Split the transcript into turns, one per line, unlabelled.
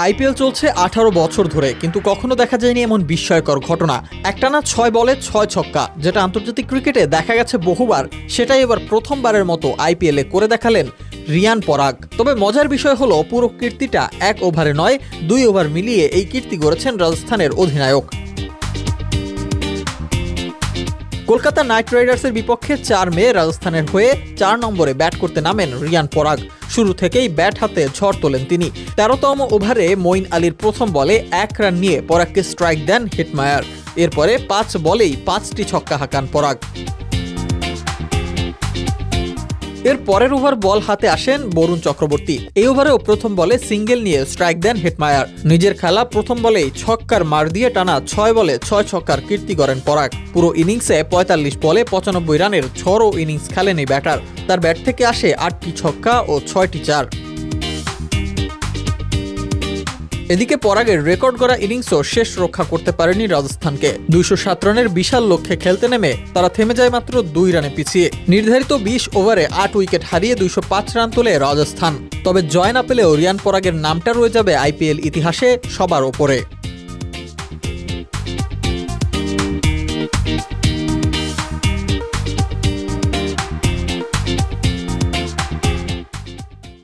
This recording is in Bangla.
আইপিএল চলছে 18 বছর ধরে, কিন্তু কখনো দেখা যায়নি এমন বিস্ময়কর ঘটনা। একটানা 6 বলে 6 ছক্কা, যেটা আন্তর্জাতিক ক্রিকেটে দেখা গেছে বহুবার, সেটাই এবার প্রথমবারের মতো আইপিএলে করে দেখালেন রিয়ান পরাগ। তবে মজার বিষয় হলো, পুরো কীর্তিটা 1 ওভারে নয়, 2 ওভার মিলিয়ে এই কীর্তি গড়েছেন রাজস্থানের অধিনায়ক। কলকাতা নাইট রাইডার্সের বিপক্ষে 4 মে রাজস্থানের হয়ে 4 নম্বরে ব্যাট করতে নামেন রিয়ান পরাগ। শুরু থেকেই ব্যাট হাতে ঝড় তোলেন তিনি। 13তম ওভারে মঈন আলীর প্রথম বলে 1 রান নিয়ে পরাগকে স্ট্রাইক দেন হিটমায়ার। এরপরে 5 বলেই 5টি ছক্কা হাঁকান পরাগ। এর পরের ওভার বল হাতে আসেন বরুণ চক্রবর্তী। এই ওভারেও প্রথম বলে সিঙ্গেল নিয়ে স্ট্রাইক দেন হিটমায়ার। নিজের খেলা প্রথম বলেই ছক্কার মার দিয়ে টানা 6 বলে 6 ছক্কার কীর্তি গড়েন পরাগ। পুরো ইনিংসে 45 বলে 95 রানের ঝড়ো ইনিংস খেলেন এই ব্যাটার। তার ব্যাট থেকে আসে 8টি ছক্কা ও 6টি চার। এদিকে পরাগের রেকর্ড গড়া ইনিংসও শেষ রক্ষা করতে পারেনি রাজস্থানকে। 207 রানের বিশাল লক্ষ্যে খেলতে নেমে তারা থেমে যায় মাত্র 2 রানে পিছিয়ে। নির্ধারিত 20 ওভারে 8 উইকেট হারিয়ে 205 রান তোলে রাজস্থান। তবে জয় না পেলেও রিয়ান পরাগের নামটা রয়ে যাবে আইপিএল ইতিহাসে সবার ওপরে।